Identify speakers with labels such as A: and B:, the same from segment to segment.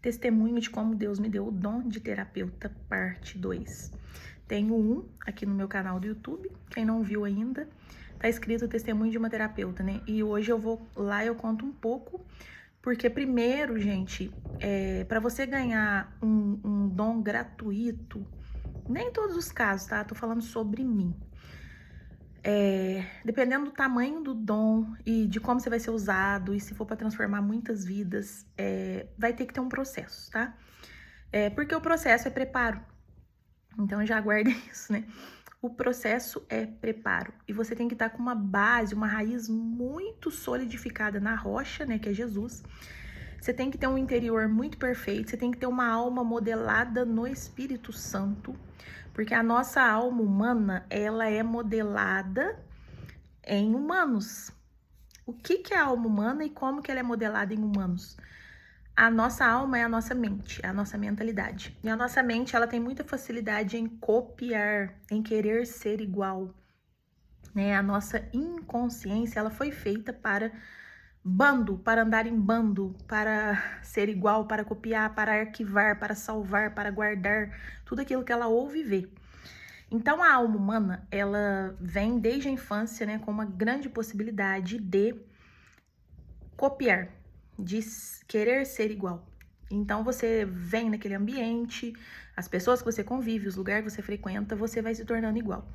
A: Testemunho de como Deus me deu o dom de terapeuta, parte 2. Tenho um aqui no meu canal do YouTube, quem não viu ainda, tá escrito Testemunho de uma Terapeuta, né? E hoje eu vou lá e eu conto um pouco, porque primeiro, gente, para você ganhar um dom gratuito, nem em todos os casos, tá? Tô falando sobre mim. Dependendo do tamanho do dom e de como você vai ser usado, e se for para transformar muitas vidas, vai ter que ter um processo, tá? Porque o processo é preparo. Então já aguardem isso, né? O processo é preparo. E você tem que estar com uma base, uma raiz muito solidificada na rocha, né? Que é Jesus. Você tem que ter um interior muito perfeito, você tem que ter uma alma modelada no Espírito Santo, porque a nossa alma humana, ela é modelada em humanos. O que é a alma humana e como que ela é modelada em humanos? A nossa alma é a nossa mente, é a nossa mentalidade. E a nossa mente, ela tem muita facilidade em copiar, em querer ser igual, né? A nossa inconsciência, ela foi feita para bando, para andar em bando, para ser igual, para copiar, para arquivar, para salvar, para guardar, tudo aquilo que ela ouve e vê. Então, a alma humana, ela vem desde a infância, né, com uma grande possibilidade de copiar, de querer ser igual. Então, você vem naquele ambiente, as pessoas que você convive, os lugares que você frequenta, você vai se tornando igual.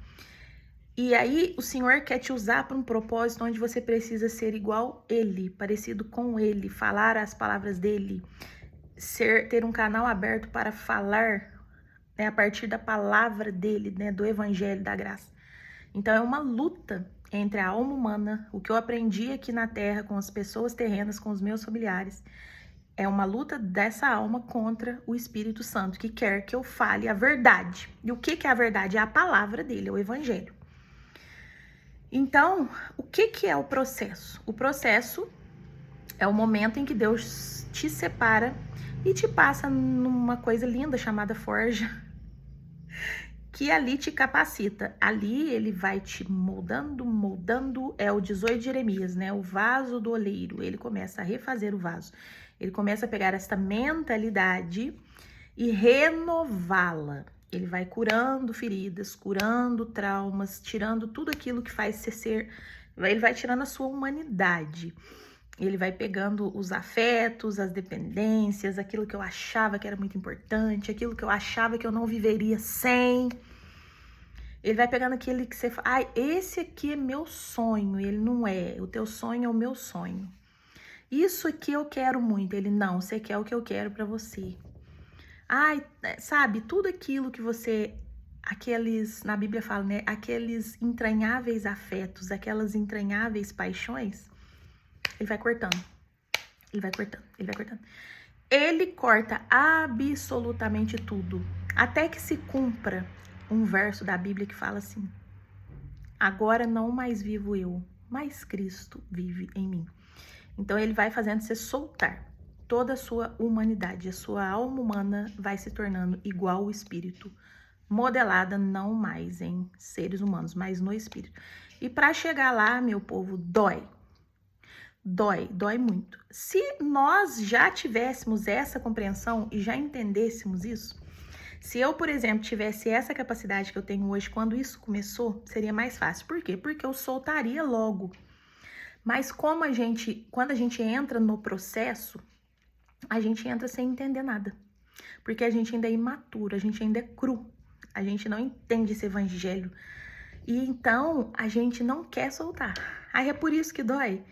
A: E aí, o Senhor quer te usar para um propósito onde você precisa ser igual Ele, parecido com Ele, falar as palavras dEle, ter um canal aberto para falar, né, a partir da palavra dEle, né, do Evangelho, da graça. Então, é uma luta entre a alma humana, o que eu aprendi aqui na Terra com as pessoas terrenas, com os meus familiares, é uma luta dessa alma contra o Espírito Santo, que quer que eu fale a verdade. E o que é a verdade? É a palavra dEle, é o Evangelho. Então, o que é o processo? O processo é o momento em que Deus te separa e te passa numa coisa linda chamada forja, que ali te capacita. Ali ele vai te moldando, é o 18 de Jeremias, né? O vaso do oleiro. Ele começa a refazer o vaso. Ele começa a pegar esta mentalidade e renová-la. Ele vai curando feridas, curando traumas, tirando tudo aquilo que faz você ser. Ele vai tirando a sua humanidade. Ele vai pegando os afetos, as dependências, aquilo que eu achava que era muito importante, aquilo que eu achava que eu não viveria sem. Ele vai pegando aquele que você fala, ai, esse aqui é meu sonho. Ele não é, o teu sonho é o meu sonho. Isso aqui eu quero muito. Ele, não, você quer o que eu quero pra você. Ai, sabe, tudo aquilo que você, na Bíblia fala, né, aqueles entranháveis afetos, aquelas entranháveis paixões, ele vai cortando, ele vai cortando, ele vai cortando. Ele corta absolutamente tudo, até que se cumpra um verso da Bíblia que fala assim, agora não mais vivo eu, mas Cristo vive em mim. Então ele vai fazendo você soltar toda a sua humanidade, a sua alma humana vai se tornando igual ao espírito, modelada não mais em seres humanos, mas no espírito. E para chegar lá, meu povo, dói muito. Se nós já tivéssemos essa compreensão e já entendêssemos isso, se eu, por exemplo, tivesse essa capacidade que eu tenho hoje, quando isso começou, seria mais fácil. Por quê? Porque eu soltaria logo. Mas quando a gente entra no processo, a gente entra sem entender nada. Porque a gente ainda é imaturo, a gente ainda é cru. A gente não entende esse evangelho. E então, a gente não quer soltar. Aí é por isso que dói.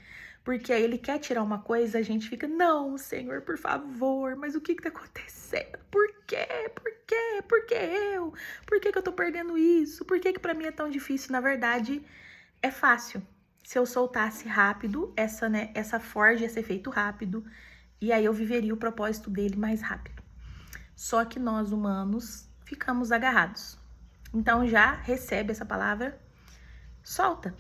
A: Porque aí ele quer tirar uma coisa, a gente fica, não, Senhor, por favor, mas o que tá acontecendo? Por quê? Por quê? Por que eu? Por que eu tô perdendo isso? Por que pra mim é tão difícil? Na verdade, é fácil. Se eu soltasse rápido, essa forja ia ser feito rápido, e aí eu viveria o propósito dele mais rápido. Só que nós, humanos, ficamos agarrados. Então já recebe essa palavra, solta.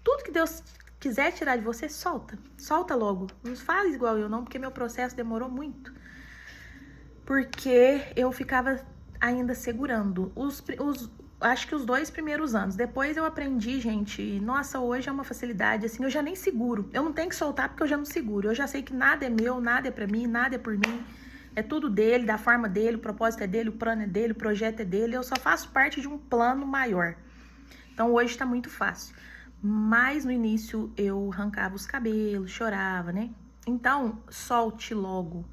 A: Tudo que Deus quiser tirar de você, solta. Solta logo. Não faz igual eu não, porque meu processo demorou muito. Porque eu ficava ainda segurando. acho que os 2 primeiros anos. Depois eu aprendi, gente, nossa, hoje é uma facilidade, assim, eu já nem seguro. Eu não tenho que soltar porque eu já não seguro. Eu já sei que nada é meu, nada é pra mim, nada é por mim. É tudo dele, da forma dele, o propósito é dele, o plano é dele, o projeto é dele. Eu só faço parte de um plano maior. Então hoje tá muito fácil. Mas no início eu arrancava os cabelos, chorava, né? Então, solte logo.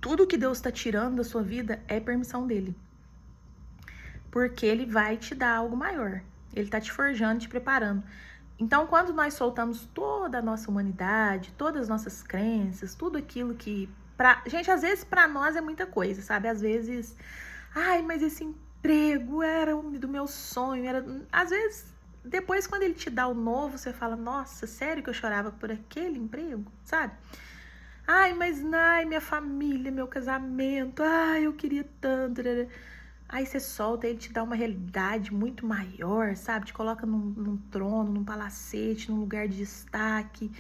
A: Tudo que Deus tá tirando da sua vida é permissão dele. Porque ele vai te dar algo maior. Ele tá te forjando, te preparando. Então, quando nós soltamos toda a nossa humanidade, todas as nossas crenças, tudo aquilo que... Gente, às vezes pra nós é muita coisa, sabe? Às vezes, ai, mas esse emprego era do meu sonho. Às vezes, depois quando ele te dá o novo, você fala, nossa, sério que eu chorava por aquele emprego, sabe? Ai, mas minha família, meu casamento, ai, eu queria tanto. Aí você solta, ele te dá uma realidade muito maior, sabe? Te coloca num trono, num palacete, num lugar de destaque.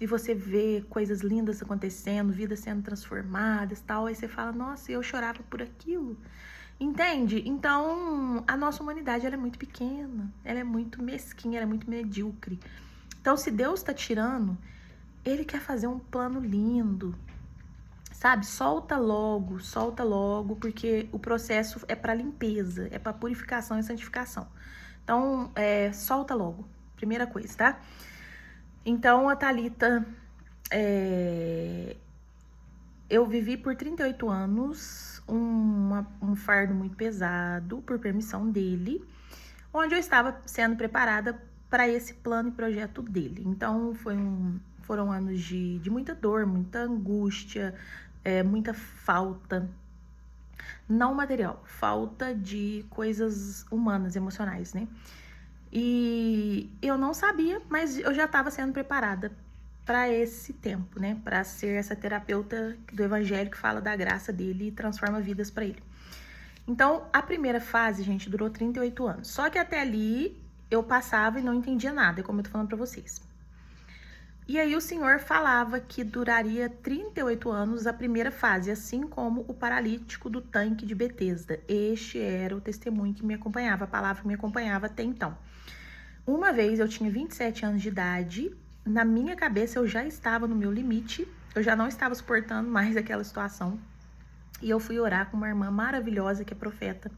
A: E você vê coisas lindas acontecendo, vidas sendo transformadas e tal. Aí você fala, nossa, eu chorava por aquilo. Entende? Então, a nossa humanidade, ela é muito pequena. Ela é muito mesquinha, ela é muito medíocre. Então, se Deus tá tirando, ele quer fazer um plano lindo. Sabe, solta logo, porque o processo é para limpeza, é para purificação e santificação. Então, solta logo, primeira coisa, tá? Então, a Thalita, eu vivi por 38 anos um fardo muito pesado, por permissão dele, onde eu estava sendo preparada para esse plano e projeto dele. Então, foram anos de muita dor, muita angústia, muita falta, não material, falta de coisas humanas, emocionais, né? E eu não sabia, mas eu já estava sendo preparada para esse tempo, né? Para ser essa terapeuta do evangelho que fala da graça dele e transforma vidas para ele. Então, a primeira fase, gente, durou 38 anos. Só que até ali eu passava e não entendia nada, como eu tô falando para vocês. E aí o Senhor falava que duraria 38 anos a primeira fase, assim como o paralítico do tanque de Betesda. Este era o testemunho que me acompanhava, a palavra que me acompanhava até então. Uma vez eu tinha 27 anos de idade, na minha cabeça eu já estava no meu limite, eu já não estava suportando mais aquela situação. E eu fui orar com uma irmã maravilhosa que é profeta.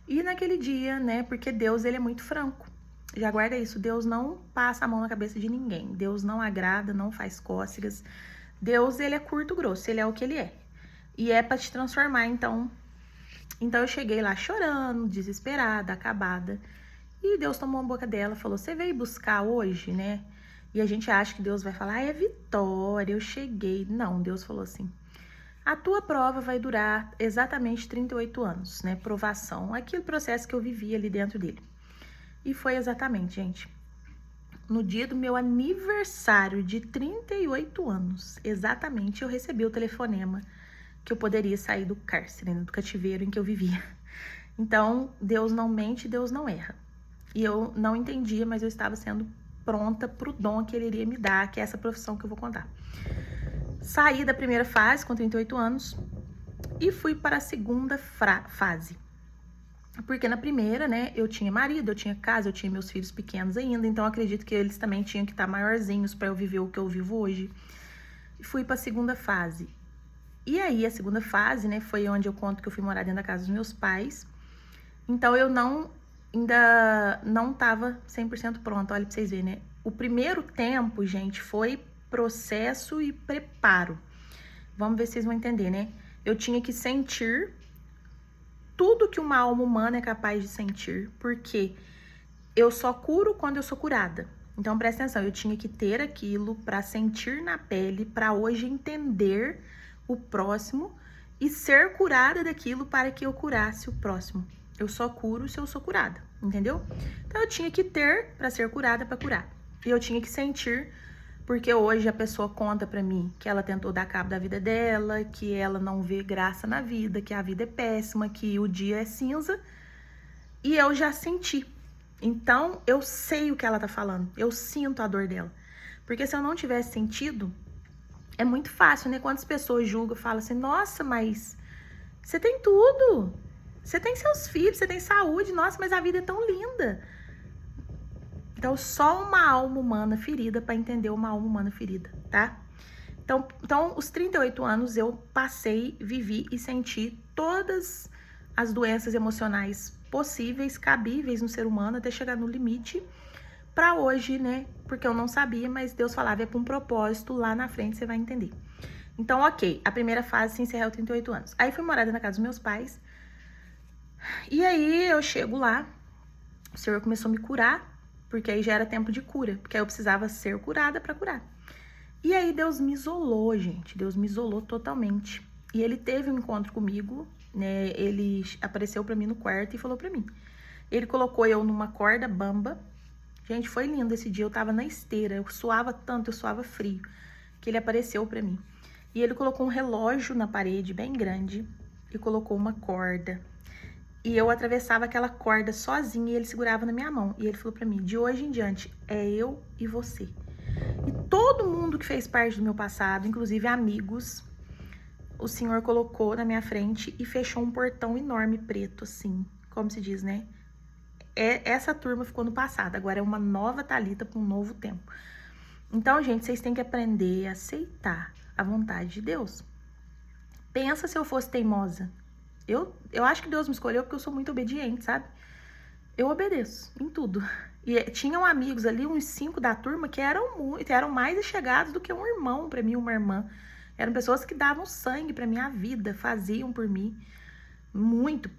A: E naquele dia, né, porque Deus, ele é muito franco. Já guarda isso, Deus não passa a mão na cabeça de ninguém. Deus não agrada, não faz cócegas. Deus, ele é curto, grosso, ele é o que ele é. E é para te transformar, então eu cheguei lá chorando, desesperada, acabada. E Deus tomou a boca dela, falou, você veio buscar hoje, né? E a gente acha que Deus vai falar, é vitória, eu cheguei. Não, Deus falou assim, a tua prova vai durar exatamente 38 anos, né? Provação, aquele processo que eu vivi ali dentro dele. E foi exatamente, gente, no dia do meu aniversário de 38 anos, exatamente, eu recebi o telefonema que eu poderia sair do cárcere, né, do cativeiro em que eu vivia. Então, Deus não mente, Deus não erra. E eu não entendia, mas eu estava sendo pronta para o dom que ele iria me dar, que é essa profissão que eu vou contar. Saí da primeira fase, com 38 anos, e fui para a segunda fase. Porque na primeira, né, eu tinha marido, eu tinha casa, eu tinha meus filhos pequenos ainda, então acredito que eles também tinham que estar maiorzinhos para eu viver o que eu vivo hoje. E fui para a segunda fase. E aí, a segunda fase, né, foi onde eu conto que eu fui morar dentro da casa dos meus pais. Então, eu ainda não tava 100% pronta, olha pra vocês verem, né? O primeiro tempo, gente, foi processo e preparo. Vamos ver se vocês vão entender, né? Eu tinha que sentir tudo que uma alma humana é capaz de sentir, porque eu só curo quando eu sou curada. Então, presta atenção, eu tinha que ter aquilo para sentir na pele, para hoje entender o próximo e ser curada daquilo para que eu curasse o próximo. Eu só curo se eu sou curada, entendeu? Então, eu tinha que ter para ser curada, para curar. E eu tinha que sentir, porque hoje a pessoa conta pra mim que ela tentou dar cabo da vida dela, que ela não vê graça na vida, que a vida é péssima, que o dia é cinza. E eu já senti. Então, eu sei o que ela tá falando. Eu sinto a dor dela. Porque se eu não tivesse sentido, é muito fácil, né? Quantas pessoas julgam, falam assim, nossa, mas você tem tudo. Você tem seus filhos, você tem saúde, nossa, mas a vida é tão linda. Então, só uma alma humana ferida para entender uma alma humana ferida, tá? Então, os 38 anos eu passei, vivi e senti todas as doenças emocionais possíveis, cabíveis no ser humano, até chegar no limite, para hoje, né? Porque eu não sabia, mas Deus falava, é para um propósito, lá na frente você vai entender. Então, ok, a primeira fase se encerrou aos 38 anos. Aí fui morar na casa dos meus pais, e aí eu chego lá, o Senhor começou a me curar, porque aí já era tempo de cura, porque aí eu precisava ser curada para curar. E aí Deus me isolou, gente, Deus me isolou totalmente. E ele teve um encontro comigo, né, ele apareceu pra mim no quarto e falou pra mim. Ele colocou eu numa corda bamba. Gente, foi lindo esse dia, eu tava na esteira, eu suava tanto, eu suava frio, que ele apareceu pra mim. E ele colocou um relógio na parede, bem grande, e colocou uma corda. E eu atravessava aquela corda sozinha e ele segurava na minha mão. E ele falou pra mim, de hoje em diante, é eu e você. E todo mundo que fez parte do meu passado, inclusive amigos, o Senhor colocou na minha frente e fechou um portão enorme preto, assim, como se diz, né? Essa turma ficou no passado, agora é uma nova Thalita para um novo tempo. Então, gente, vocês têm que aprender a aceitar a vontade de Deus. Pensa se eu fosse teimosa. Eu acho que Deus me escolheu porque eu sou muito obediente, sabe? Eu obedeço em tudo. E tinham amigos ali, uns 5 da turma, que eram mais chegados do que um irmão pra mim, uma irmã. Eram pessoas que davam sangue pra minha vida, faziam por mim muito.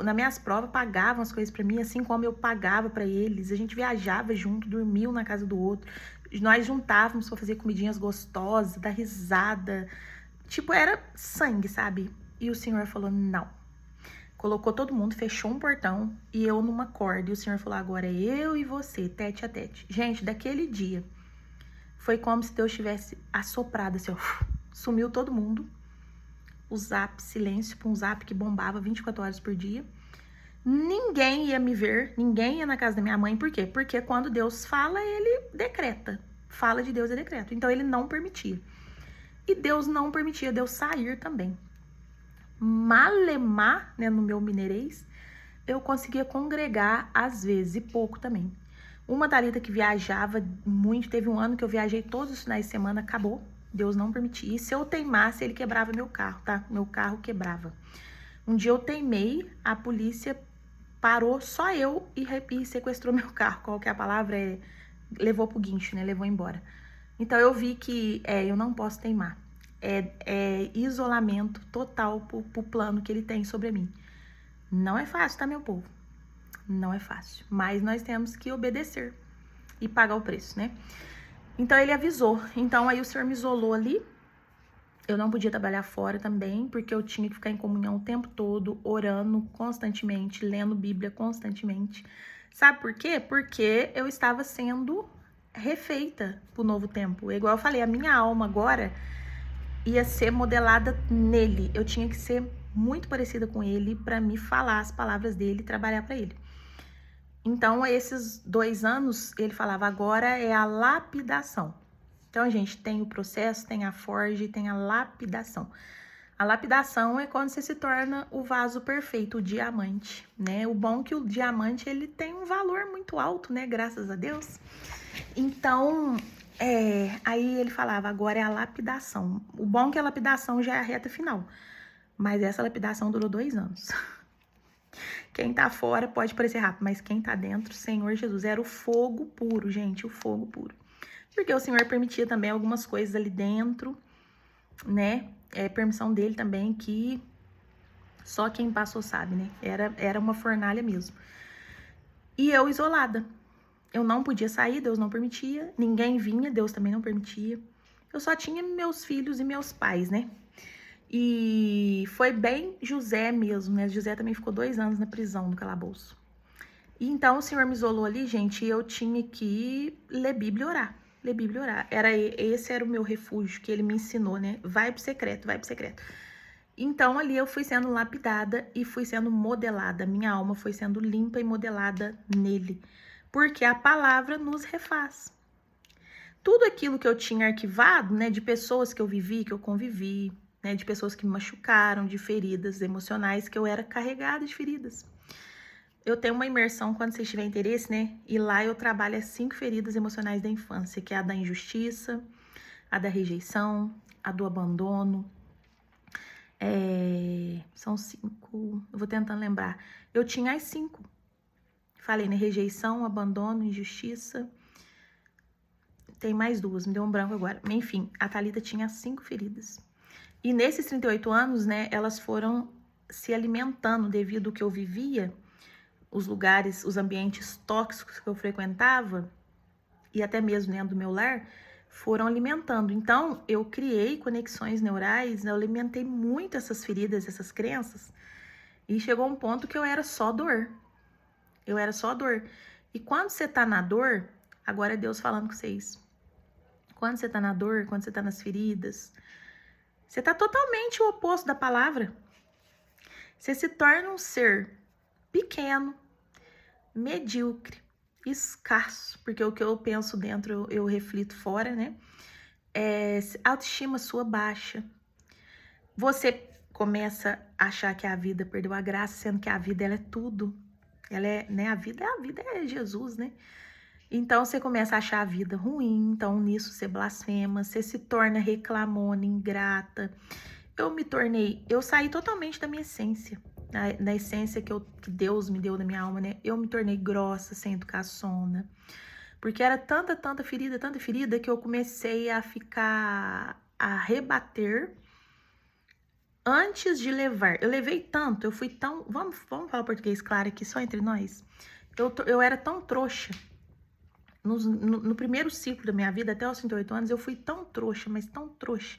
A: Nas minhas provas, pagavam as coisas pra mim, assim como eu pagava pra eles. A gente viajava junto, dormia um na casa do outro. Nós juntávamos pra fazer comidinhas gostosas, dar risada. Tipo, era sangue, sabe? E o Senhor falou, não. Colocou todo mundo, fechou um portão e eu numa corda. E o Senhor falou, agora é eu e você, tete a tete. Gente, daquele dia, foi como se Deus tivesse assoprado, assim, ó, sumiu todo mundo. O zap, silêncio, um zap que bombava 24 horas por dia. Ninguém ia me ver, ninguém ia na casa da minha mãe. Por quê? Porque quando Deus fala, ele decreta. Fala de Deus é decreto. Então, ele não permitia. E Deus não permitia Deus sair também. Malemar, né, no meu mineirês, eu conseguia congregar às vezes, e pouco também. Uma Thalita que viajava muito, teve um ano que eu viajei todos os finais de semana, acabou, Deus não permitia. E se eu teimasse, ele quebrava meu carro, tá? Meu carro quebrava. Um dia eu teimei, a polícia parou só eu e sequestrou meu carro. Qual que é a palavra? Levou pro guincho, né? Levou embora. Então eu vi que eu não posso teimar. É isolamento total pro plano que ele tem sobre mim. Não é fácil, tá, meu povo? Não é fácil. Mas nós temos que obedecer e pagar o preço, né? Então ele avisou. Então aí o Senhor me isolou ali. Eu não podia trabalhar fora também, porque eu tinha que ficar em comunhão o tempo todo, orando constantemente, lendo Bíblia constantemente. Sabe por quê? Porque eu estava sendo refeita pro novo tempo. Igual eu falei, a minha alma agora ia ser modelada nele. Eu tinha que ser muito parecida com ele para me falar as palavras dele e trabalhar para ele. Então, esses 2 anos, ele falava, agora é a lapidação. Então, gente, tem o processo, tem a forja e tem a lapidação. A lapidação é quando você se torna o vaso perfeito, o diamante, né? O bom é que o diamante, ele tem um valor muito alto, né? Graças a Deus. Então, aí ele falava, agora é a lapidação. O bom é que a lapidação já é a reta final. Mas essa lapidação durou 2 anos. Quem tá fora pode parecer rápido, mas quem tá dentro, Senhor Jesus, era o fogo puro, gente, o fogo puro. Porque o Senhor permitia também algumas coisas ali dentro, né? Permissão dele também, que só quem passou sabe, né? Era uma fornalha mesmo. E eu isolada. Eu não podia sair, Deus não permitia. Ninguém vinha, Deus também não permitia. Eu só tinha meus filhos e meus pais, né? E foi bem José mesmo, né? José também ficou 2 anos na prisão, no calabouço. E então o Senhor me isolou ali, gente, e eu tinha que ler Bíblia e orar. Ler Bíblia e orar. Esse era o meu refúgio, que ele me ensinou, né? Vai pro secreto, vai pro secreto. Então ali eu fui sendo lapidada e fui sendo modelada. Minha alma foi sendo limpa e modelada nele. Porque a palavra nos refaz. Tudo aquilo que eu tinha arquivado, né, de pessoas que eu vivi, que eu convivi, né? De pessoas que me machucaram, de feridas emocionais, que eu era carregada de feridas. Eu tenho uma imersão, quando vocês tiverem interesse, né? E lá eu trabalho as 5 feridas emocionais da infância, que é a da injustiça, a da rejeição, a do abandono. São 5, eu vou tentando lembrar. Eu tinha as 5. Falei, né? Rejeição, abandono, injustiça. Tem mais 2, me deu um branco agora. Enfim, a Thalita tinha 5 feridas. E nesses 38 anos, né, elas foram se alimentando devido ao que eu vivia, os lugares, os ambientes tóxicos que eu frequentava, e até mesmo dentro do meu lar, foram alimentando. Então, eu criei conexões neurais, eu alimentei muito essas feridas, essas crenças, e chegou um ponto que eu era só dor. Eu era só dor. E quando você tá na dor, agora é Deus falando com vocês. Quando você tá na dor, quando você tá nas feridas, você tá totalmente o oposto da palavra. Você se torna um ser pequeno, medíocre, escasso, porque o que eu penso dentro eu reflito fora, né? Autoestima sua baixa. Você começa a achar que a vida perdeu a graça, sendo que a vida ela é tudo. Ela é, né? A vida é Jesus, né? Então você começa a achar a vida ruim, então nisso você blasfema, você se torna reclamona, ingrata. Eu saí totalmente da minha essência, da essência que Deus me deu da minha alma, né? Eu me tornei grossa, sem educação, porque era tanta ferida, que eu comecei a rebater antes de levar. Eu levei tanto, eu fui tão, vamos falar português claro aqui, só entre nós. Eu era tão trouxa. No primeiro ciclo da minha vida, até os 38 anos, eu fui tão trouxa, mas tão trouxa.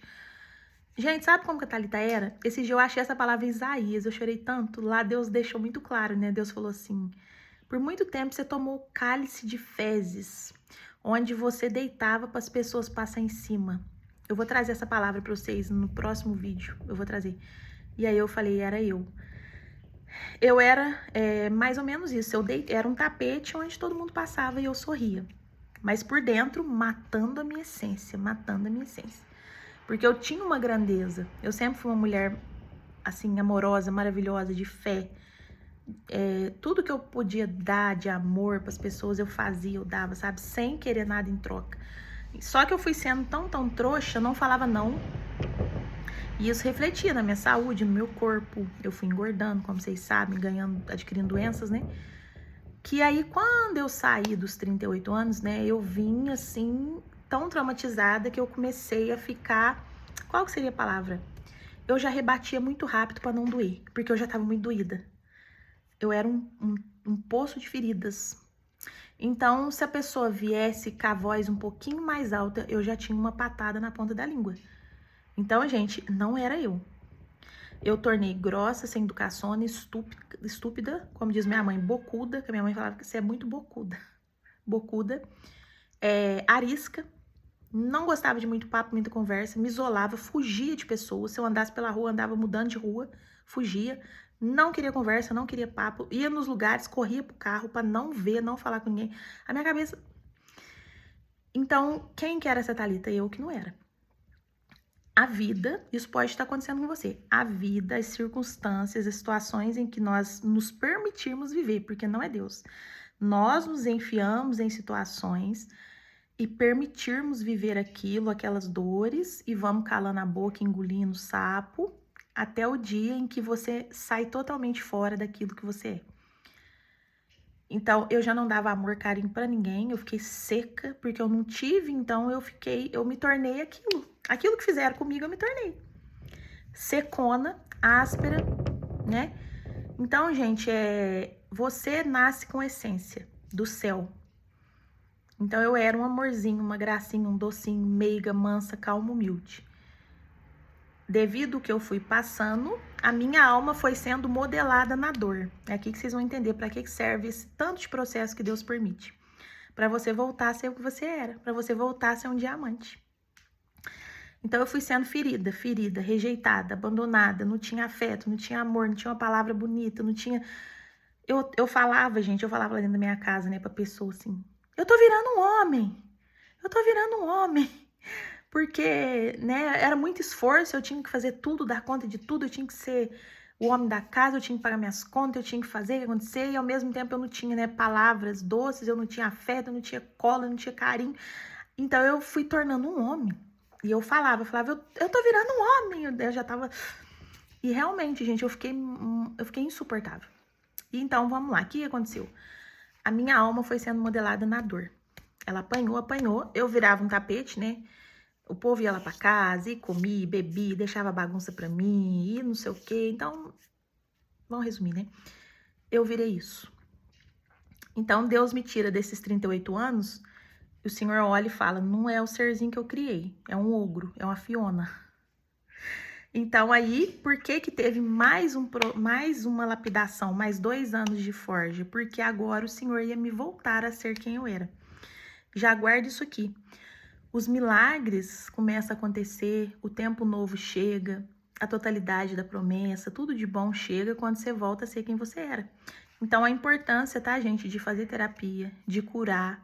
A: Gente, sabe como que a Thalita era? Esse dia eu achei essa palavra em Isaías, eu chorei tanto. Lá Deus deixou muito claro, né? Deus falou assim, por muito tempo você tomou o cálice de fezes, onde você deitava para as pessoas passar em cima. Eu vou trazer essa palavra para vocês no próximo vídeo, eu vou trazer. E aí eu falei, era eu. Eu era mais ou menos isso, era um tapete onde todo mundo passava e eu sorria. Mas por dentro, matando a minha essência, Porque eu tinha uma grandeza, eu sempre fui uma mulher, assim, amorosa, maravilhosa, de fé. Tudo que eu podia dar de amor para as pessoas, eu fazia, eu dava, sabe? Sem querer nada em troca. Só que eu fui sendo tão trouxa, eu não falava não. E isso refletia na minha saúde, no meu corpo. Eu fui engordando, como vocês sabem, adquirindo doenças, né? Que aí, quando eu saí dos 38 anos, né? Eu vim, assim, tão traumatizada que eu comecei a ficar... Qual que seria a palavra? Eu já rebatia muito rápido para não doer, porque eu já tava muito doída. Eu era um poço de feridas. Então, se a pessoa viesse com a voz um pouquinho mais alta, eu já tinha uma patada na ponta da língua. Então, gente, não era eu. Eu tornei grossa, sem educação, estúpida, como diz minha mãe, bocuda, que a minha mãe falava que você é muito bocuda. Bocuda, arisca, não gostava de muito papo, muita conversa, me isolava, fugia de pessoas. Se eu andasse pela rua, andava mudando de rua, fugia. Não queria conversa, não queria papo, ia nos lugares, corria pro carro pra não ver, não falar com ninguém. A minha cabeça... Então, quem que era essa Thalita? Eu que não era. A vida, isso pode estar acontecendo com você. A vida, as circunstâncias, as situações em que nós nos permitirmos viver, porque não é Deus. Nós nos enfiamos em situações e permitirmos viver aquilo, aquelas dores, e vamos calando a boca, engolindo o sapo, até o dia em que você sai totalmente fora daquilo que você é. Então, eu já não dava amor, carinho pra ninguém, eu fiquei seca, porque eu não tive, então eu me tornei aquilo. Aquilo que fizeram comigo, eu me tornei. Secona, áspera, né? Então, gente, você nasce com essência do céu. Então, eu era um amorzinho, uma gracinha, um docinho, meiga, mansa, calma, humilde. Devido ao que eu fui passando, a minha alma foi sendo modelada na dor. É aqui que vocês vão entender para que serve esse tanto de processo que Deus permite. Para você voltar a ser o que você era, para você voltar a ser um diamante. Então eu fui sendo ferida, rejeitada, abandonada, não tinha afeto, não tinha amor, não tinha uma palavra bonita, não tinha... Eu falava, gente, lá dentro da minha casa, né, pra pessoa assim, eu tô virando um homem. porque, né, era muito esforço, eu tinha que fazer tudo, dar conta de tudo, eu tinha que ser o homem da casa, eu tinha que pagar minhas contas, eu tinha que fazer o que acontecer, e ao mesmo tempo eu não tinha, né, palavras doces, eu não tinha afeto, eu não tinha cola, eu não tinha carinho. Então eu fui tornando um homem. E eu falava, eu tô virando um homem. Eu já tava. E realmente, gente, eu fiquei insuportável. E então, vamos lá, o que aconteceu? A minha alma foi sendo modelada na dor. Ela apanhou, apanhou, eu virava um tapete, né? O povo ia lá pra casa e comia, bebia, deixava bagunça pra mim, e não sei o quê. Então, vamos resumir, né? Eu virei isso. Então, Deus me tira desses 38 anos, e o Senhor olha e fala, não é o serzinho que eu criei, é um ogro, é uma Fiona. Então, aí, por que que teve mais uma lapidação, mais 2 anos de forja? Porque agora o Senhor ia me voltar a ser quem eu era. Já guarda isso aqui. Os milagres começam a acontecer, o tempo novo chega, a totalidade da promessa, tudo de bom chega quando você volta a ser quem você era. Então, a importância, tá, gente, de fazer terapia, de curar,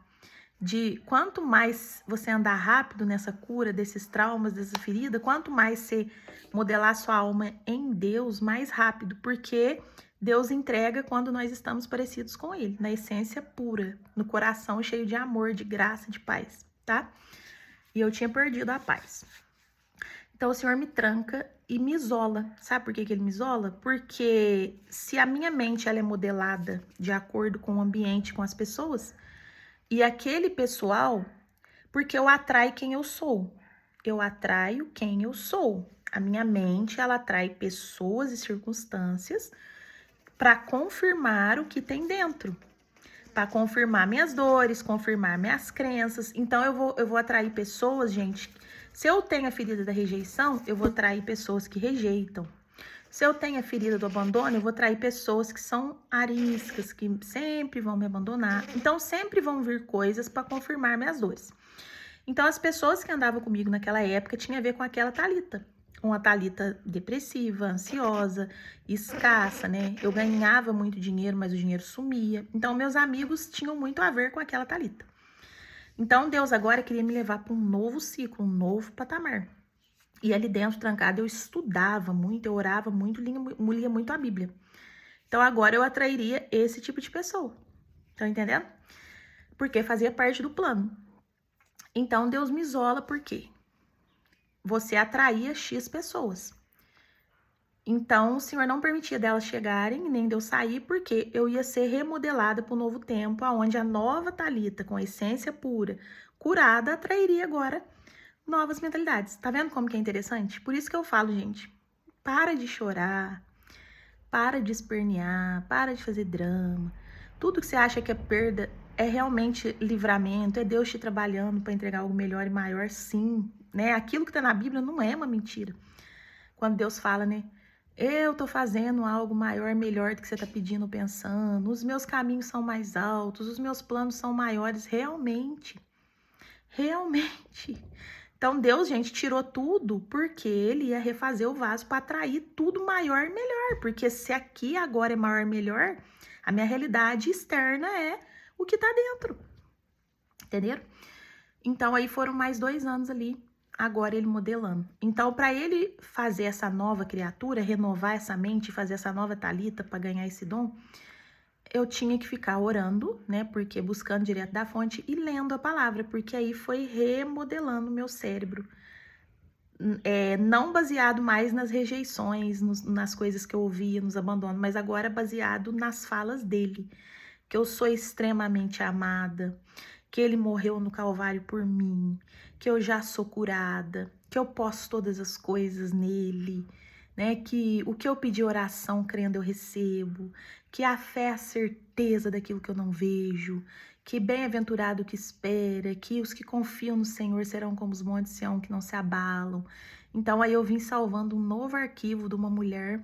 A: de quanto mais você andar rápido nessa cura desses traumas, dessa ferida, quanto mais você modelar sua alma em Deus, mais rápido, porque Deus entrega quando nós estamos parecidos com Ele, na essência pura, no coração cheio de amor, de graça, de paz, tá? E eu tinha perdido a paz. Então o Senhor me tranca e me isola. Sabe por que que Ele me isola? Porque se a minha mente ela é modelada de acordo com o ambiente, com as pessoas, e aquele pessoal, porque eu atraio quem eu sou. Eu atraio quem eu sou. A minha mente, ela atrai pessoas e circunstâncias para confirmar o que tem dentro. Para confirmar minhas dores, confirmar minhas crenças. Então, eu vou atrair pessoas, gente. Se eu tenho a ferida da rejeição, eu vou atrair pessoas que rejeitam. Se eu tenho a ferida do abandono, eu vou atrair pessoas que são ariscas, que sempre vão me abandonar. Então, sempre vão vir coisas para confirmar minhas dores. Então, as pessoas que andavam comigo naquela época tinham a ver com aquela Thalita. Uma Thalita depressiva, ansiosa, escassa, né? Eu ganhava muito dinheiro, mas o dinheiro sumia. Então, meus amigos tinham muito a ver com aquela Thalita. Então, Deus agora queria me levar para um novo ciclo, um novo patamar. E ali dentro, trancada, eu estudava muito, eu orava muito, lia muito a Bíblia. Então, agora eu atrairia esse tipo de pessoa. Estão entendendo? Porque fazia parte do plano. Então, Deus me isola por quê? Você atraía X pessoas. Então, o Senhor não permitia delas chegarem, nem de eu sair, porque eu ia ser remodelada para um novo tempo, onde a nova Thalita, com a essência pura, curada, atrairia agora novas mentalidades. Tá vendo como que é interessante? Por isso que eu falo, gente, para de chorar, para de espernear, para de fazer drama. Tudo que você acha que é perda é realmente livramento, é Deus te trabalhando para entregar algo melhor e maior, sim, né? Aquilo que tá na Bíblia não é uma mentira. Quando Deus fala, né? Eu tô fazendo algo maior, melhor do que você tá pedindo, pensando. Os meus caminhos são mais altos, os meus planos são maiores, realmente. Realmente. Então, Deus, gente, tirou tudo porque Ele ia refazer o vaso para atrair tudo maior e melhor. Porque se aqui agora é maior e melhor, a minha realidade externa é o que tá dentro. Entenderam? Então, aí foram mais 2 anos ali, agora ele modelando. Então, para ele fazer essa nova criatura, renovar essa mente, fazer essa nova Thalita para ganhar esse dom, eu tinha que ficar orando, né? Porque buscando direto da fonte e lendo a palavra, porque aí foi remodelando o meu cérebro. Não baseado mais nas rejeições, nas coisas que eu ouvia, nos abandonos, mas agora baseado nas falas dele. Que eu sou extremamente amada, que ele morreu no Calvário por mim, que eu já sou curada, que eu posso todas as coisas nele, né? Que o que eu pedir oração crendo eu recebo, que a fé é a certeza daquilo que eu não vejo, que bem-aventurado o que espera, que os que confiam no Senhor serão como os montes Sião que não se abalam. Então aí eu vim salvando um novo arquivo de uma mulher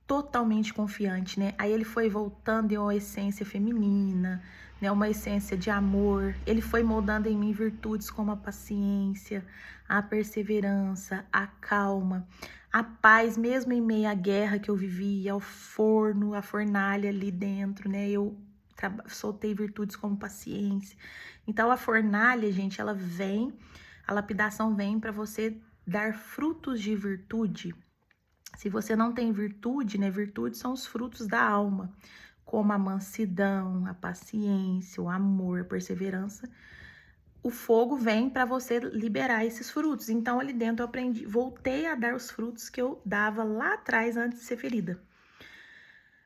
A: totalmente confiante, né? Aí ele foi voltando em uma essência feminina, né? Uma essência de amor. Ele foi moldando em mim virtudes como a paciência, a perseverança, a calma, a paz, mesmo em meio à guerra que eu vivia, ao forno, a fornalha ali dentro, né? Eu soltei virtudes como paciência. Então a fornalha, gente, ela vem A lapidação vem para você dar frutos de virtude. Se você não tem virtude, né? Virtude são os frutos da alma, como a mansidão, a paciência, o amor, a perseverança. O fogo vem para você liberar esses frutos. Então, ali dentro eu aprendi, voltei a dar os frutos que eu dava lá atrás antes de ser ferida.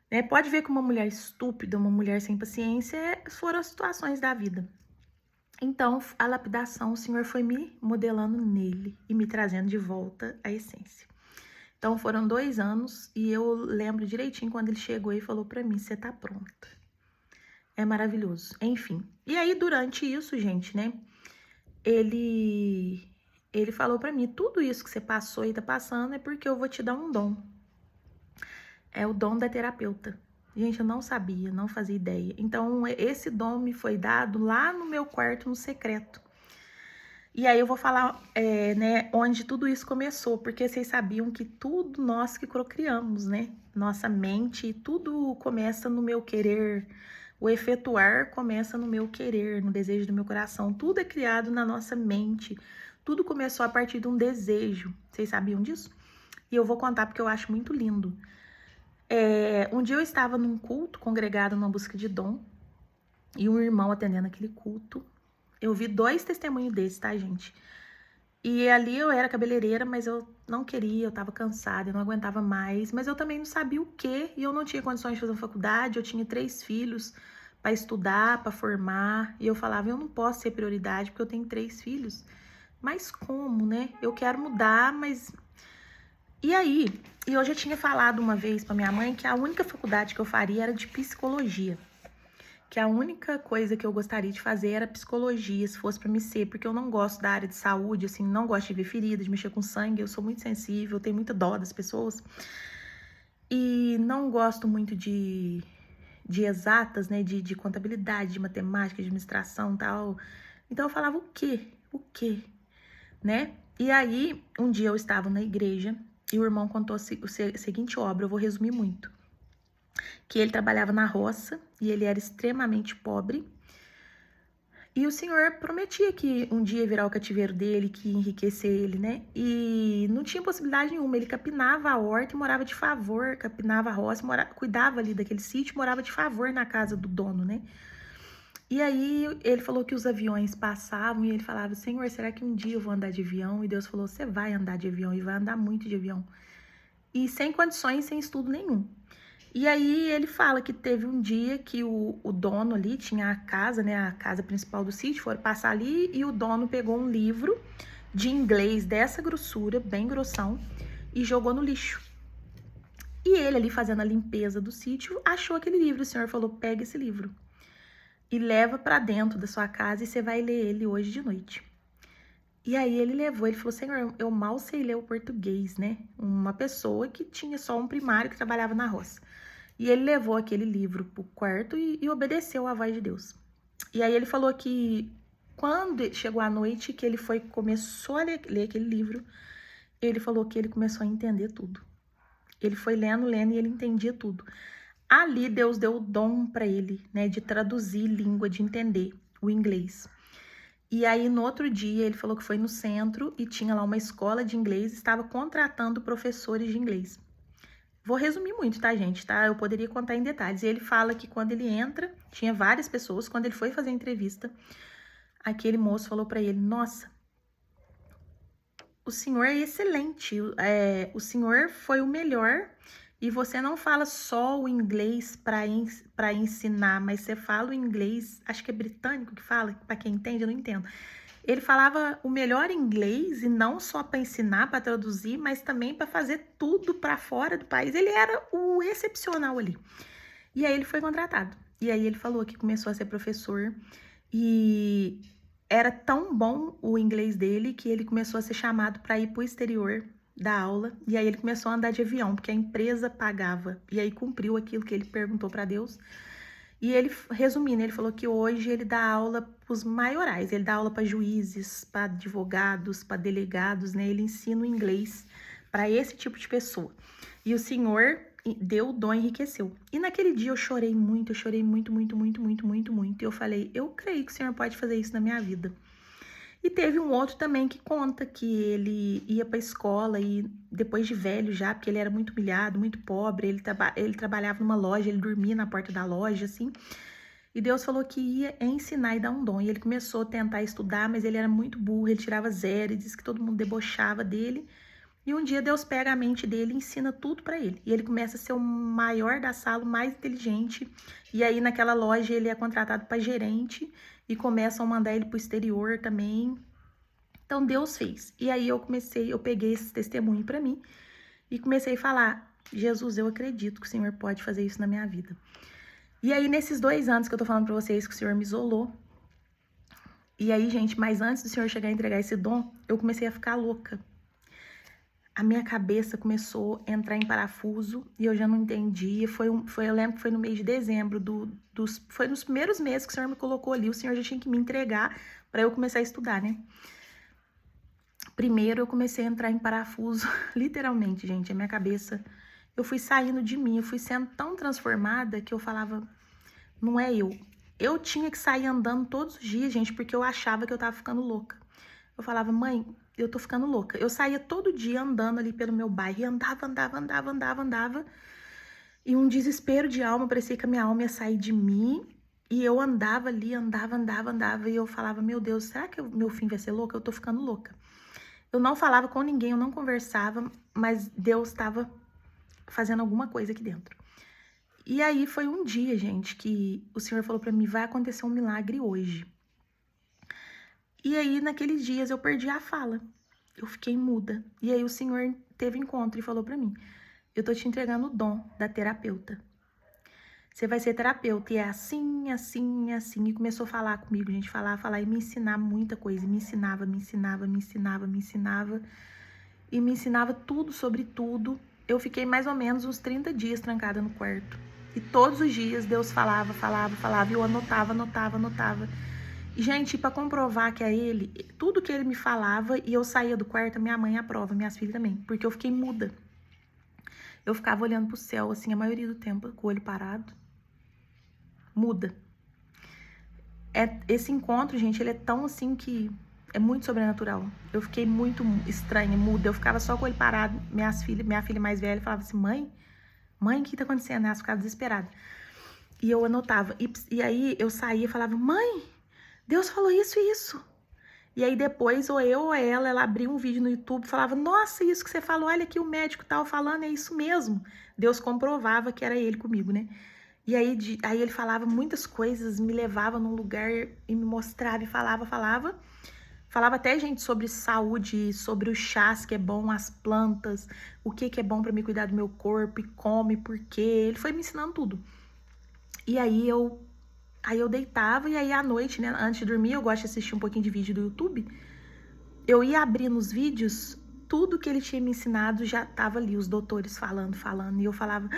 A: Né? Pode ver que uma mulher estúpida, uma mulher sem paciência, foram as situações da vida. Então, a lapidação, o Senhor foi me modelando nele e me trazendo de volta a essência. Então, foram 2 anos e eu lembro direitinho quando ele chegou e falou para mim, você tá pronta. É maravilhoso. Enfim. E aí, durante isso, gente, né? Ele falou para mim, tudo isso que você passou e tá passando é porque eu vou te dar um dom. É o dom da terapeuta. Gente, eu não sabia, não fazia ideia. Então, esse dom me foi dado lá no meu quarto, no secreto. E aí eu vou falar, né, onde tudo isso começou, porque vocês sabiam que tudo nós que procriamos, né? Nossa mente, tudo começa no meu querer. O efetuar começa no meu querer, no desejo do meu coração. Tudo é criado na nossa mente. Tudo começou a partir de um desejo. Vocês sabiam disso? E eu vou contar porque eu acho muito lindo. Um dia eu estava num culto, congregado numa busca de dom, e um irmão atendendo aquele culto. Eu vi 2 testemunhos desses, tá, gente? E ali eu era cabeleireira, mas eu não queria, eu tava cansada, eu não aguentava mais, mas eu também não sabia o quê, e eu não tinha condições de fazer uma faculdade, eu tinha 3 filhos para estudar, para formar, e eu falava, eu não posso ser prioridade porque eu tenho 3 filhos. Mas como, né? Eu quero mudar, mas... E aí, eu já tinha falado uma vez para minha mãe que a única faculdade que eu faria era de psicologia. Que a única coisa que eu gostaria de fazer era psicologia, se fosse pra me ser, porque eu não gosto da área de saúde, assim, não gosto de ver ferida, de mexer com sangue, eu sou muito sensível, tenho muita dó das pessoas. E não gosto muito de exatas, né, de contabilidade, de matemática, de administração e tal. Então eu falava, o quê? O quê? Né? E aí, um dia eu estava na igreja e o irmão contou a seguinte obra, eu vou resumir muito. Que ele trabalhava na roça e ele era extremamente pobre. E o Senhor prometia que um dia ia virar o cativeiro dele, que ia enriquecer ele, né? E não tinha possibilidade nenhuma. Ele capinava a horta e morava de favor, capinava a roça, cuidava ali daquele sítio, morava de favor na casa do dono, né? E aí ele falou que os aviões passavam e ele falava, Senhor, será que um dia eu vou andar de avião? E Deus falou, você vai andar de avião e vai andar muito de avião. E sem condições, sem estudo nenhum. E aí ele fala que teve um dia que o dono ali tinha a casa, né, a casa principal do sítio, foram passar ali e o dono pegou um livro de inglês dessa grossura, bem grossão, e jogou no lixo. E ele ali fazendo a limpeza do sítio, achou aquele livro, o senhor falou, pega esse livro e leva para dentro da sua casa e você vai ler ele hoje de noite. E aí ele levou, ele falou, Senhor, eu mal sei ler o português, né? Uma pessoa que tinha só um primário que trabalhava na roça. E ele levou aquele livro pro quarto e obedeceu à voz de Deus. E aí ele falou que quando chegou a noite que ele começou a ler aquele livro, ele falou que ele começou a entender tudo. Ele foi lendo e ele entendia tudo. Ali Deus deu o dom para ele, né, de traduzir língua, de entender o inglês. E aí, no outro dia, ele falou que foi no centro e tinha lá uma escola de inglês, estava contratando professores de inglês. Vou resumir muito, tá, gente? Tá? Eu poderia contar em detalhes. E ele fala que quando ele entra, tinha várias pessoas, quando ele foi fazer a entrevista, aquele moço falou para ele, nossa, o senhor é excelente, o senhor foi o melhor e você não fala só o inglês para ensinar, mas você fala o inglês, acho que é britânico que fala, para quem entende, eu não entendo. Ele falava o melhor inglês e não só para ensinar, para traduzir, mas também para fazer tudo para fora do país. Ele era o excepcional ali. E aí ele foi contratado. E aí ele falou que começou a ser professor e era tão bom o inglês dele que ele começou a ser chamado para ir para o exterior da aula. E aí ele começou a andar de avião, porque a empresa pagava. E aí cumpriu aquilo que ele perguntou para Deus. E ele, resumindo, ele falou que hoje ele dá aula para os maiorais, ele dá aula para juízes, para advogados, para delegados, né? Ele ensina o inglês para esse tipo de pessoa. E o Senhor deu o dom, enriqueceu. E naquele dia eu chorei muito, muito, muito, muito, muito, muito. E eu falei, eu creio que o Senhor pode fazer isso na minha vida. E teve um outro também que conta que ele ia pra escola e depois de velho já, porque ele era muito humilhado, muito pobre, ele trabalhava numa loja, ele dormia na porta da loja, assim. E Deus falou que ia ensinar e dar um dom. E ele começou a tentar estudar, mas ele era muito burro, ele tirava zero e disse que todo mundo debochava dele. E um dia Deus pega a mente dele e ensina tudo pra ele. E ele começa a ser o maior da sala, o mais inteligente. E aí naquela loja ele é contratado para gerente e começam a mandar ele pro exterior também. Então Deus fez. E aí eu peguei esse testemunho pra mim e comecei a falar: Jesus, eu acredito que o Senhor pode fazer isso na minha vida. E aí nesses 2 anos que eu tô falando pra vocês que o Senhor me isolou. E aí, gente, mas antes do Senhor chegar a entregar esse dom, eu comecei a ficar louca. A minha cabeça começou a entrar em parafuso e eu já não entendia. Eu lembro que foi no mês de dezembro, foi nos primeiros meses que o Senhor me colocou ali. O Senhor já tinha que me entregar para eu começar a estudar, né? Primeiro eu comecei a entrar em parafuso, literalmente, gente. A minha cabeça, eu fui saindo de mim, eu fui sendo tão transformada que eu falava, não é eu. Eu tinha que sair andando todos os dias, gente, porque eu achava que eu tava ficando louca. Eu falava, mãe, eu tô ficando louca. Eu saía todo dia andando ali pelo meu bairro e andava. E um desespero de alma, parecia que a minha alma ia sair de mim. E eu andava ali, andava. E eu falava, meu Deus, será que meu fim vai ser louca? Eu tô ficando louca. Eu não falava com ninguém, eu não conversava, mas Deus estava fazendo alguma coisa aqui dentro. E aí foi um dia, gente, que o Senhor falou pra mim, vai acontecer um milagre hoje. E aí, naqueles dias, eu perdi a fala. Eu fiquei muda. E aí, o Senhor teve encontro e falou pra mim, eu tô te entregando o dom da terapeuta. Você vai ser terapeuta. E é assim. E começou a falar comigo, gente. Falar e me ensinar muita coisa. E me ensinava. E me ensinava tudo sobre tudo. Eu fiquei mais ou menos uns 30 dias trancada no quarto. E todos os dias, Deus falava. E eu anotava. E, gente, pra comprovar que é ele, tudo que ele me falava e eu saía do quarto, minha mãe aprova, minhas filhas também, porque eu fiquei muda. Eu ficava olhando pro céu, assim, a maioria do tempo, com o olho parado. Muda. Esse encontro, gente, ele é tão assim que é muito sobrenatural. Eu fiquei muito estranha, muda. Eu ficava só com o olho parado. Minha filha mais velha falava assim, mãe, o que tá acontecendo? Ela ficava desesperada. E eu anotava. E aí eu saía e falava, mãe, Deus falou isso e isso. E aí depois, ou eu ou ela abria um vídeo no YouTube e falava, nossa, isso que você falou, olha aqui o médico tava falando, é isso mesmo. Deus comprovava que era ele comigo, né? E aí ele falava muitas coisas, me levava num lugar e me mostrava e falava. Falava até, gente, sobre saúde, sobre os chás que é bom, as plantas, o que é bom pra me cuidar do meu corpo e come, por quê. Ele foi me ensinando tudo. E aí eu deitava e aí à noite, né, antes de dormir, eu gosto de assistir um pouquinho de vídeo do YouTube. Eu ia abrir nos vídeos, tudo que ele tinha me ensinado já tava ali, os doutores falando. E eu falava,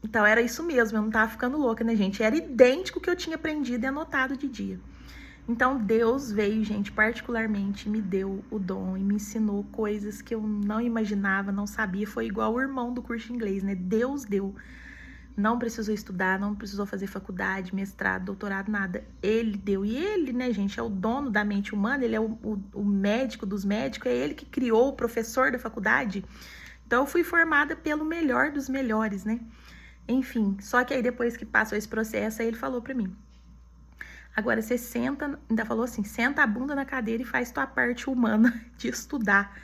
A: então era isso mesmo, eu não tava ficando louca, né, gente? Era idêntico o que eu tinha aprendido e anotado de dia. Então Deus veio, gente, particularmente me deu o dom e me ensinou coisas que eu não imaginava, não sabia. Foi igual o irmão do curso de inglês, né? Deus deu. Não precisou estudar, não precisou fazer faculdade, mestrado, doutorado, nada. Ele deu. E ele, né, gente, é o dono da mente humana, ele é o médico dos médicos, é ele que criou o professor da faculdade. Então, eu fui formada pelo melhor dos melhores, né? Enfim, só que aí depois que passou esse processo, aí ele falou pra mim, agora você senta, ainda falou assim, senta a bunda na cadeira e faz tua parte humana de estudar.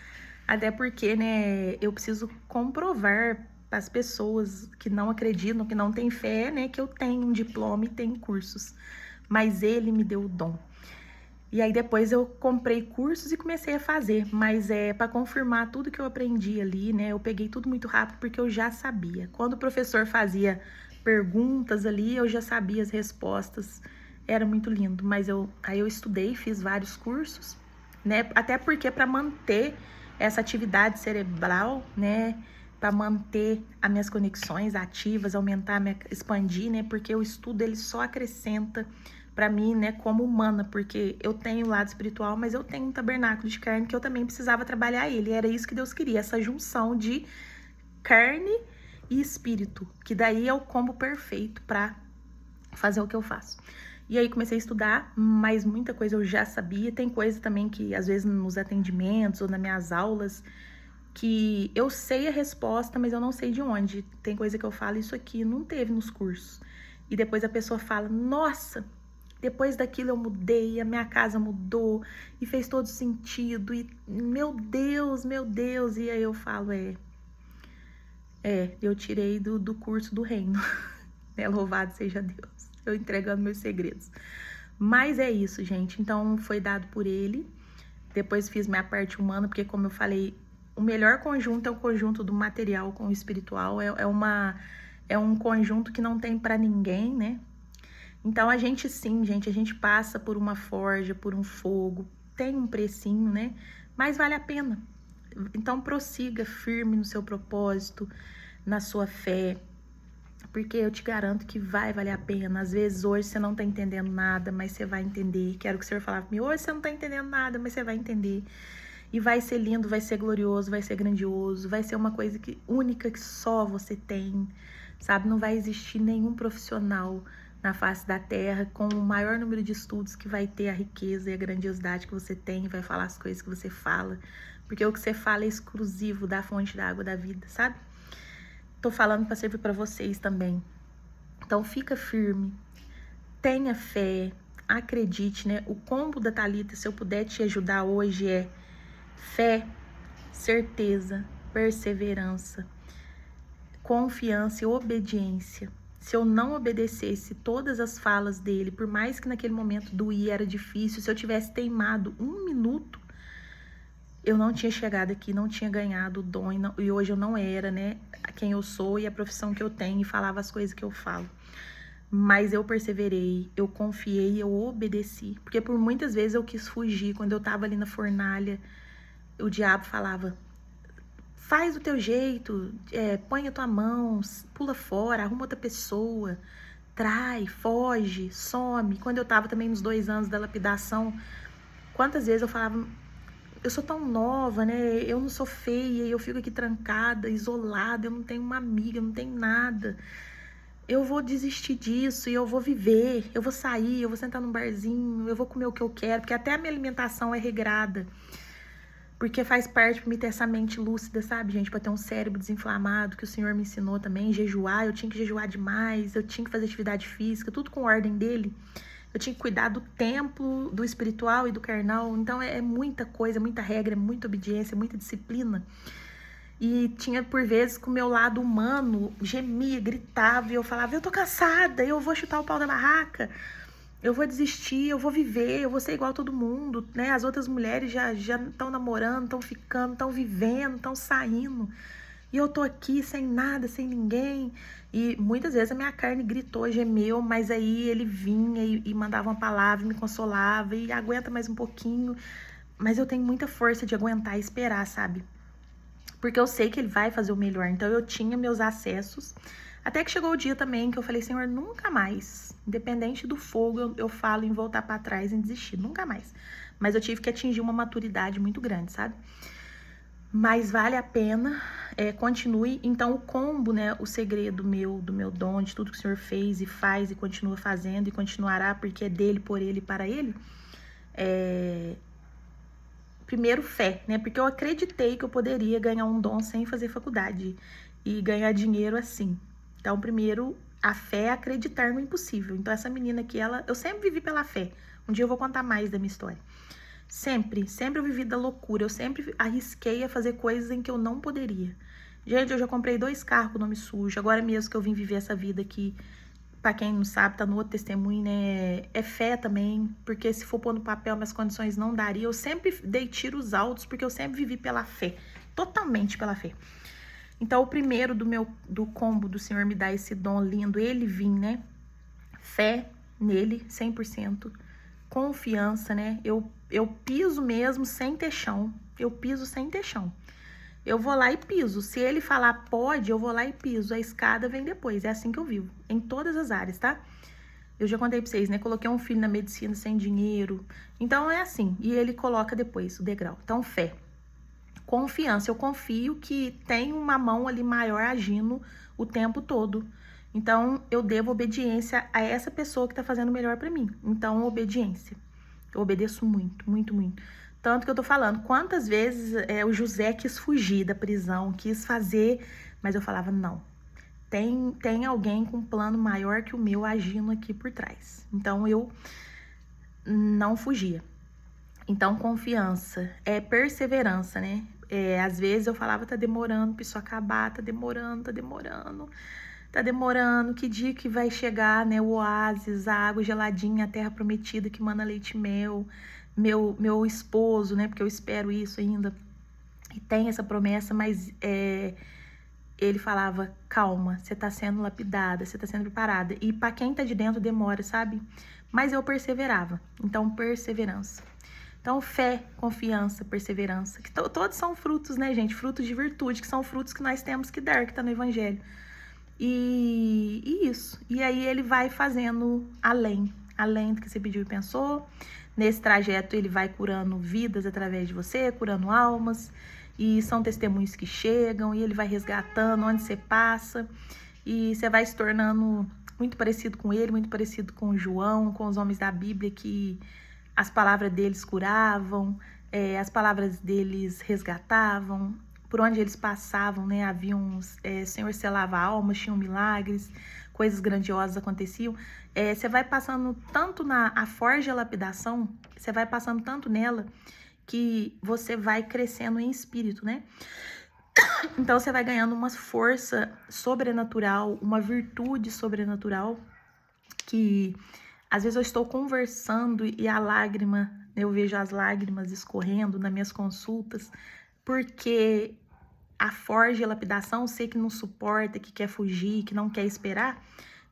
A: Até porque, né, eu preciso comprovar para as pessoas que não acreditam, que não têm fé, né, que eu tenho um diploma e tenho cursos. Mas ele me deu o dom. E aí depois eu comprei cursos e comecei a fazer, mas para confirmar tudo que eu aprendi ali, né, eu peguei tudo muito rápido porque eu já sabia. Quando o professor fazia perguntas ali, eu já sabia as respostas. Era muito lindo, mas aí eu estudei, fiz vários cursos, né, até porque para manter essa atividade cerebral, né, para manter as minhas conexões ativas, aumentar, expandir, né? Porque o estudo ele só acrescenta para mim, né, como humana, porque eu tenho o lado espiritual, mas eu tenho um tabernáculo de carne que eu também precisava trabalhar ele. Era isso que Deus queria, essa junção de carne e espírito, que daí é o combo perfeito para fazer o que eu faço. E aí comecei a estudar, mas muita coisa eu já sabia. Tem coisa também que, às vezes, nos atendimentos ou nas minhas aulas, que eu sei a resposta, mas eu não sei de onde. Tem coisa que eu falo, isso aqui não teve nos cursos. E depois a pessoa fala, nossa, depois daquilo eu mudei, a minha casa mudou, e fez todo sentido, e meu Deus, meu Deus. E aí eu falo, eu tirei do curso do reino, né? Louvado seja Deus, eu entregando meus segredos. Mas é isso, gente, então foi dado por ele. Depois fiz minha parte humana, porque como eu falei, o melhor conjunto é o conjunto do material com o espiritual, é um conjunto que não tem pra ninguém, né? Então a gente sim, gente, a gente passa por uma forja, por um fogo, tem um precinho, né? Mas vale a pena. Então prossiga firme no seu propósito, na sua fé, porque eu te garanto que vai valer a pena. Às vezes hoje você não tá entendendo nada, mas você vai entender. Quero que o Senhor falava pra mim, hoje você não tá entendendo nada, mas você vai entender. E vai ser lindo, vai ser glorioso, vai ser grandioso, vai ser uma coisa única que só você tem, sabe? Não vai existir nenhum profissional na face da terra com o maior número de estudos que vai ter a riqueza e a grandiosidade que você tem e vai falar as coisas que você fala, porque o que você fala é exclusivo da fonte da água da vida, sabe? Tô falando para servir para vocês também. Então fica firme, tenha fé, acredite, né? O combo da Thalita, se eu puder te ajudar hoje, é fé, certeza, perseverança, confiança e obediência. Se eu não obedecesse todas as falas dele, por mais que naquele momento doía, era difícil, se eu tivesse teimado 1 minuto, eu não tinha chegado aqui, não tinha ganhado o dom, e hoje eu não era, né, quem eu sou e a profissão que eu tenho, e falava as coisas que eu falo. Mas eu perseverei, eu confiei, eu obedeci, porque por muitas vezes eu quis fugir. Quando eu tava ali na fornalha, o diabo falava, faz do teu jeito, põe a tua mão, pula fora, arruma outra pessoa, trai, foge, some. Quando eu tava também nos 2 anos da lapidação, quantas vezes eu falava, eu sou tão nova, né? Eu não sou feia, eu fico aqui trancada, isolada, eu não tenho uma amiga, eu não tenho nada. Eu vou desistir disso e eu vou viver, eu vou sair, eu vou sentar num barzinho, eu vou comer o que eu quero, porque até a minha alimentação é regrada. Porque faz parte pra mim ter essa mente lúcida, sabe, gente? Pra ter um cérebro desinflamado, que o Senhor me ensinou também, jejuar. Eu tinha que jejuar demais, eu tinha que fazer atividade física, tudo com ordem dele. Eu tinha que cuidar do templo, do espiritual e do carnal. Então é muita coisa, muita regra, muita obediência, muita disciplina. E tinha, por vezes, que o meu lado humano gemia, gritava, e eu falava, eu tô cansada, eu vou chutar o pau da barraca. Eu vou desistir, eu vou viver, eu vou ser igual a todo mundo, né? As outras mulheres já estão namorando, estão ficando, estão vivendo, estão saindo. E eu tô aqui sem nada, sem ninguém. E muitas vezes a minha carne gritou, gemeu, mas aí ele vinha e mandava uma palavra, me consolava e aguenta mais um pouquinho. Mas eu tenho muita força de aguentar e esperar, sabe? Porque eu sei que ele vai fazer o melhor. Então eu tinha meus acessos. Até que chegou o dia também que eu falei, Senhor, nunca mais, independente do fogo, eu falo em voltar pra trás, em desistir, nunca mais. Mas eu tive que atingir uma maturidade muito grande, sabe? Mas vale a pena, continue. Então o combo, né, o segredo do meu dom, de tudo que o Senhor fez e faz e continua fazendo e continuará, porque é dele, por ele e para ele, primeiro fé, né? Porque eu acreditei que eu poderia ganhar um dom sem fazer faculdade e ganhar dinheiro assim. Então, primeiro, a fé é acreditar no impossível. Então, essa menina aqui, eu sempre vivi pela fé. Um dia eu vou contar mais da minha história. Sempre eu vivi da loucura. Eu sempre arrisquei a fazer coisas em que eu não poderia. Gente, eu já comprei 2 carros com nome sujo. Agora mesmo que eu vim viver essa vida aqui, pra quem não sabe, tá no outro testemunho, né? É fé também, porque se for pôr no papel, minhas condições não dariam. Eu sempre dei tiros altos, porque eu sempre vivi pela fé. Totalmente pela fé. Então, o primeiro do combo do Senhor me dar esse dom lindo, ele vir, né? Fé nele, 100%. Confiança, né? Eu piso mesmo sem ter chão. Eu piso sem ter chão. Eu vou lá e piso. Se ele falar pode, eu vou lá e piso. A escada vem depois. É assim que eu vivo. Em todas as áreas, tá? Eu já contei pra vocês, né? Coloquei um filho na medicina sem dinheiro. Então, é assim. E ele coloca depois o degrau. Então, fé. Confiança, eu confio que tem uma mão ali maior agindo o tempo todo. Então, eu devo obediência a essa pessoa que tá fazendo o melhor pra mim. Então, obediência. Eu obedeço muito, muito, muito. Tanto que eu tô falando, quantas vezes o José quis fugir da prisão, quis fazer, mas eu falava, não. Tem alguém com um plano maior que o meu agindo aqui por trás. Então, eu não fugia. Então, confiança é perseverança, né? Às vezes eu falava, tá demorando pra isso acabar, tá demorando, tá demorando. Tá demorando, que dia que vai chegar, né, o oásis, a água geladinha, a terra prometida que mana leite e mel, meu esposo, né, porque eu espero isso ainda. E tem essa promessa, mas ele falava, calma, você tá sendo lapidada, você tá sendo preparada. E pra quem tá de dentro demora, sabe? Mas eu perseverava. Então, perseverança. Então, fé, confiança, perseverança, que todos são frutos, né, gente? Frutos de virtude, que são frutos que nós temos que dar, que tá no Evangelho. E isso. E aí ele vai fazendo além do que você pediu e pensou. Nesse trajeto ele vai curando vidas através de você, curando almas. E são testemunhos que chegam e ele vai resgatando onde você passa. E você vai se tornando muito parecido com ele, muito parecido com João, com os homens da Bíblia, que as palavras deles curavam, as palavras deles resgatavam. Por onde eles passavam, né, havia Senhor selava almas, tinham milagres, coisas grandiosas aconteciam. Você vai passando tanto a forja e a lapidação, você vai passando tanto nela, que você vai crescendo em espírito, né? Então, você vai ganhando uma força sobrenatural, uma virtude sobrenatural, que às vezes eu estou conversando e a lágrima, eu vejo as lágrimas escorrendo nas minhas consultas, porque a forja e a lapidação, você que não suporta, que quer fugir, que não quer esperar,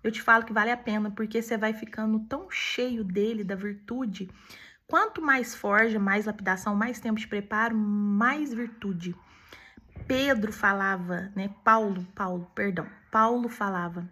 A: eu te falo que vale a pena, porque você vai ficando tão cheio dele, da virtude. Quanto mais forja, mais lapidação, mais tempo de preparo, mais virtude. Pedro falava, né? Paulo falava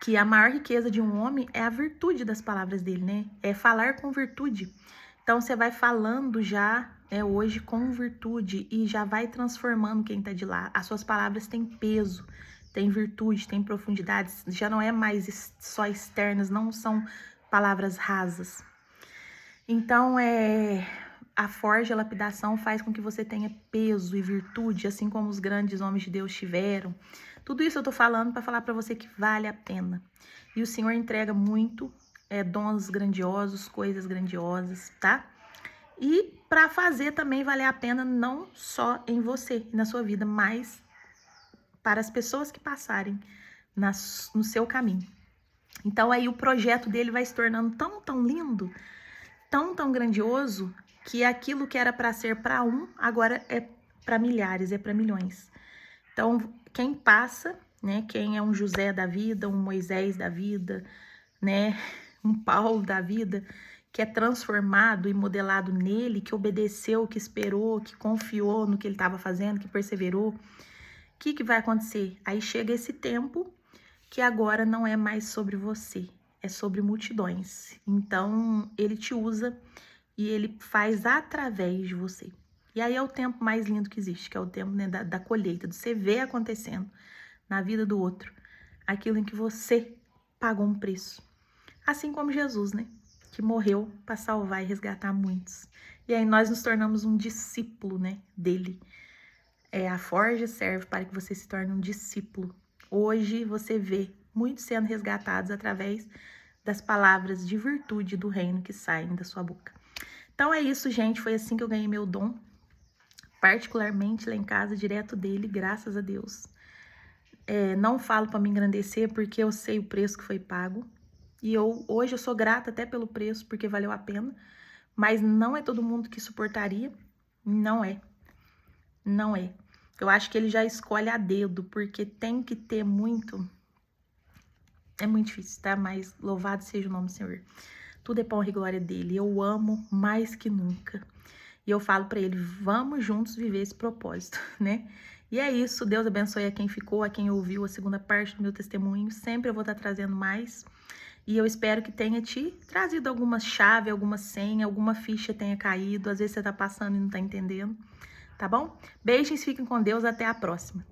A: que a maior riqueza de um homem é a virtude das palavras dele, né? É falar com virtude. Então, você vai falando já hoje com virtude e já vai transformando quem tá de lá. As suas palavras têm peso, têm virtude, têm profundidade. Já não é mais só externas, não são palavras rasas. Então, a forja, a lapidação faz com que você tenha peso e virtude, assim como os grandes homens de Deus tiveram. Tudo isso eu tô falando para falar para você que vale a pena. E o Senhor entrega muito, dons grandiosos, coisas grandiosas, tá? E para fazer também vale a pena não só em você e na sua vida, mas para as pessoas que passarem no seu caminho. Então aí o projeto dele vai se tornando tão lindo, tão grandioso, que aquilo que era para ser para um, agora é para milhares, é para milhões. Então, quem passa, né, quem é um José da vida, um Moisés da vida, né, um Paulo da vida, que é transformado e modelado nele, que obedeceu, que esperou, que confiou no que ele estava fazendo, que perseverou, o que vai acontecer? Aí chega esse tempo que agora não é mais sobre você, é sobre multidões. Então, ele te usa e ele faz através de você. E aí é o tempo mais lindo que existe, que é o tempo, né, da colheita, de você ver acontecendo na vida do outro, aquilo em que você pagou um preço. Assim como Jesus, né, que morreu para salvar e resgatar muitos. E aí nós nos tornamos um discípulo, né, dele. A forja serve para que você se torne um discípulo. Hoje você vê muitos sendo resgatados através das palavras de virtude do reino que saem da sua boca. Então é isso, gente. Foi assim que eu ganhei meu dom. Particularmente lá em casa, direto dele, graças a Deus. Não falo para me engrandecer, porque eu sei o preço que foi pago. E hoje eu sou grata até pelo preço, porque valeu a pena. Mas não é todo mundo que suportaria. Não é. Não é. Eu acho que ele já escolhe a dedo, porque tem que ter muito... É muito difícil, tá? Mas louvado seja o nome do Senhor. Tudo é pra honra e glória dele. Eu amo mais que nunca. E eu falo pra ele, vamos juntos viver esse propósito, né? E é isso. Deus abençoe a quem ficou, a quem ouviu a segunda parte do meu testemunho. Sempre eu vou estar trazendo mais. E eu espero que tenha te trazido alguma chave, alguma senha, alguma ficha tenha caído. Às vezes você tá passando e não tá entendendo. Tá bom? Beijos, fiquem com Deus. Até a próxima.